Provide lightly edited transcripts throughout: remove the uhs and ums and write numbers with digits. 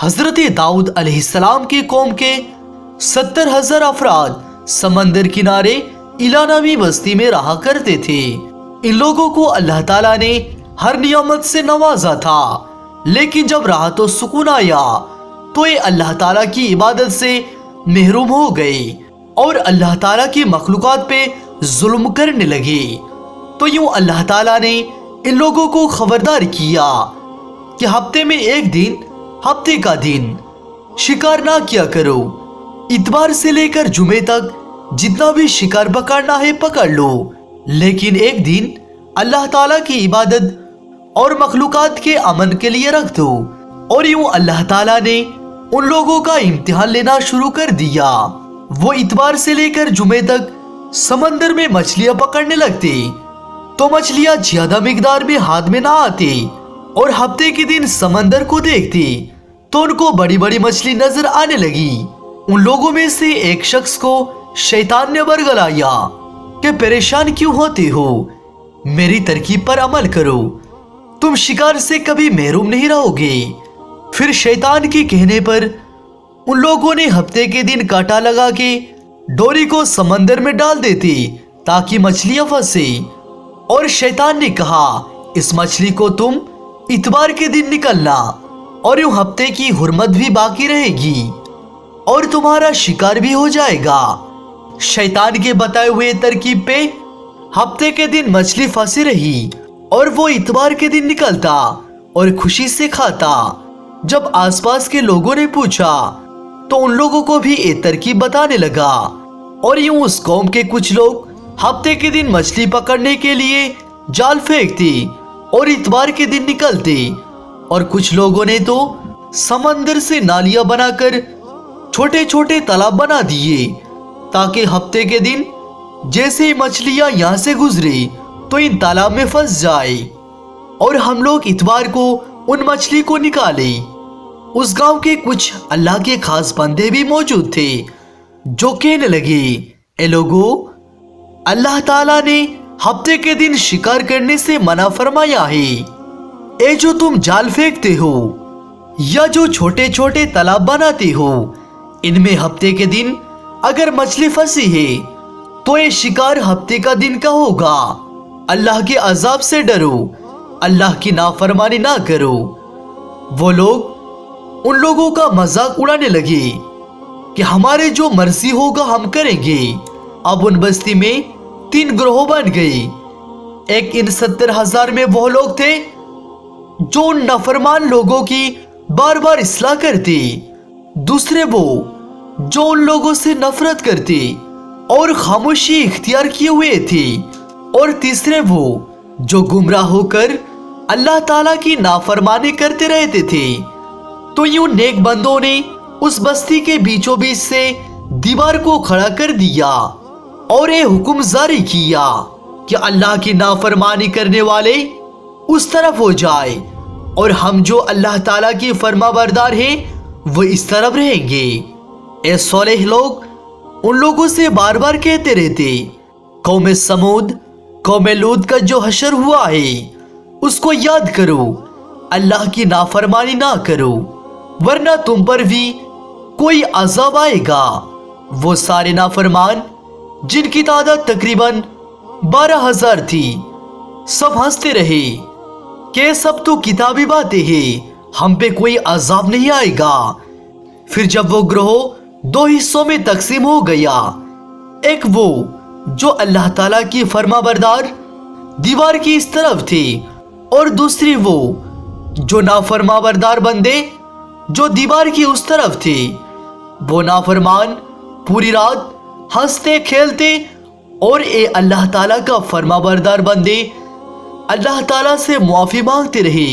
حضرت داؤد علیہ السلام کی قوم کے 70,000 افراد سمندر کنارے ایلا نامی بستی میں رہا کرتے تھے۔ ان لوگوں کو اللہ تعالیٰ نے ہر نعمت سے نوازا تھا، لیکن جب راحت و سکون آیا تو یہ اللہ تعالیٰ کی عبادت سے محروم ہو گئے اور اللہ تعالیٰ کی مخلوقات پہ ظلم کرنے لگے۔ تو یوں اللہ تعالیٰ نے ان لوگوں کو خبردار کیا کہ ہفتے میں ایک دن، ہفتے کا دن شکار نہ کیا کرو۔ اتوار سے لے کر جمعے تک جتنا بھی شکار پکڑنا ہے پکڑ لو، لیکن ایک دن اللہ تعالیٰ کی عبادت اور مخلوقات کے امن کے لیے رکھ دو۔ اور یوں اللہ تعالیٰ نے ان لوگوں کا امتحان لینا شروع کر دیا۔ وہ اتوار سے لے کر جمعے تک سمندر میں مچھلیاں پکڑنے لگتے تو مچھلیاں زیادہ مقدار میں ہاتھ میں نہ آتے، اور ہفتے کے دن سمندر کو دیکھتے تو ان کو بڑی بڑی مچھلی نظر آنے لگی۔ ان لوگوں میں سے ایک شخص کو شیطان نے ورگلایا کہ پریشان کیوں ہوتے ہو، میری ترکیب پر عمل کرو، تم شکار سے کبھی محروم نہیں رہو گے۔ پھر شیطان کے کہنے پر ان لوگوں نے ہفتے کے دن کانٹا لگا کے ڈوری کو سمندر میں ڈال دیتے تاکہ مچھلیاں پھنسے، اور شیطان نے کہا اس مچھلی کو تم اتوار کے دن نکلنا، اور یوں ہفتے کی حرمت بھی باقی رہے گی اور تمہارا شکار بھی ہو جائے گا۔ شیطان کے بتائے ہوئے ترکیب پہ ہفتے کے دن مچھلی پھنسی رہی اور وہ اتوار کے دن نکلتا اور خوشی سے کھاتا۔ جب آس پاس کے لوگوں نے پوچھا تو ان لوگوں کو بھی یہ ترکیب بتانے لگا، اور یوں اس قوم کے کچھ لوگ ہفتے کے دن مچھلی پکڑنے کے لیے جال پھینکتے اور اتوار کے دن نکلتے، اور کچھ لوگوں نے تو سمندر سے نالیاں بنا کر چھوٹے چھوٹے تالاب بنا دیے تاکہ ہفتے کے دن جیسے ہی مچھلیاں یہاں سے گزرے تو ان تالاب میں پھنس جائے، اور ہم لوگ اتوار کو ان مچھلی کو نکالے۔ اس گاؤں کے کچھ اللہ کے خاص بندے بھی موجود تھے جو کہنے لگے، اے لوگو، اللہ تعالیٰ نے ہفتے کے دن شکار کرنے سے منع فرمایا ہے۔ اے جو تم جال پھینکتے ہو یا جو چھوٹے چھوٹے تالاب بناتے ہو، ان میں ہفتے کے دن اگر مچھلی پھنسی ہے تو یہ شکار ہفتے کا دن کا ہوگا۔ اللہ کے عذاب سے ڈرو، اللہ کی نافرمانی نہ کرو۔ وہ لوگ ان لوگوں کا مذاق اڑانے لگے کہ ہمارے جو مرضی ہوگا ہم کریں گے۔ اب ان بستی میں 3 گروہ بن گئے۔ ایک ان 70,000 میں وہ لوگ تھے جو ان نافرمان لوگوں کی بار بار اصلاح کرتے، دوسرے وہ جو ان لوگوں سے نفرت کرتے اور خاموشی اختیار کیے ہوئے تھے، اور تیسرے وہ جو گمراہ ہو کر اللہ تعالیٰ کی نافرمانی کرتے رہتے تھے۔ تو یوں نیک بندوں نے اس بستی کے بیچوں بیچ سے دیوار کو کھڑا کر دیا اور یہ حکم جاری کیا کہ اللہ کی نافرمانی کرنے والے اس طرف ہو جائے، اور ہم جو اللہ تعالیٰ کی فرما بردار ہیں وہ اس طرف رہیں گے۔ اے صالح لوگ ان لوگوں سے بار بار کہتے رہتے، قوم سمود، قوم لوط کا جو حشر ہوا ہے اس کو یاد کرو، اللہ کی نافرمانی نہ کرو ورنہ تم پر بھی کوئی عذاب آئے گا۔ وہ سارے نافرمان جن کی تعداد تقریباً 12,000 تھی سب ہنستے رہے کہ سب تو کتابی باتیں ہیں، ہم پہ کوئی عذاب نہیں آئے گا۔ پھر جب وہ گروہ 2 حصوں میں تقسیم ہو گیا، ایک وہ جو اللہ تعالیٰ کی فرما بردار دیوار کی اس طرف تھے، اور دوسری وہ جو نافرما بردار بندے جو دیوار کی اس طرف تھے۔ وہ نافرمان پوری رات ہنستے کھیلتے، اور اے اللہ تعالیٰ کا فرما بردار بندے اللہ تعالیٰ سے معافی مانگتے رہے۔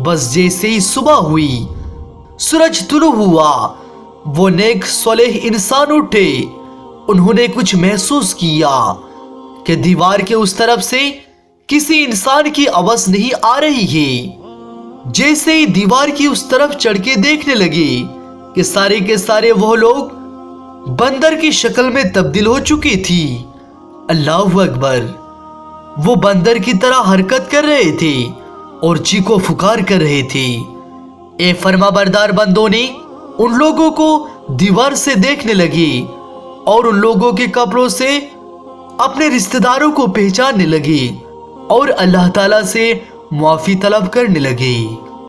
بس جیسے ہی صبح ہوئی، سورج طلوع ہوا، وہ نیک صالح انسان اٹھے۔ انہوں نے کچھ محسوس کیا کہ دیوار کے اس طرف سے کسی انسان کی آواز نہیں آ رہی ہے۔ جیسے ہی دیوار کی اس طرف چڑھ کے دیکھنے لگے کہ سارے کے سارے وہ لوگ بندر کی شکل میں تبدیل ہو چکی تھی۔ اللہ اکبر! وہ بندر کی طرح حرکت کر رہے تھے اور چیخو پکار کر رہے تھے۔ اے فرما بردار بندوں نے ان لوگوں کو دیوار سے دیکھنے لگی اور ان لوگوں کے کپڑوں سے اپنے رشتہ داروں کو پہچاننے لگی اور اللہ تعالیٰ سے معافی طلب کرنے لگی۔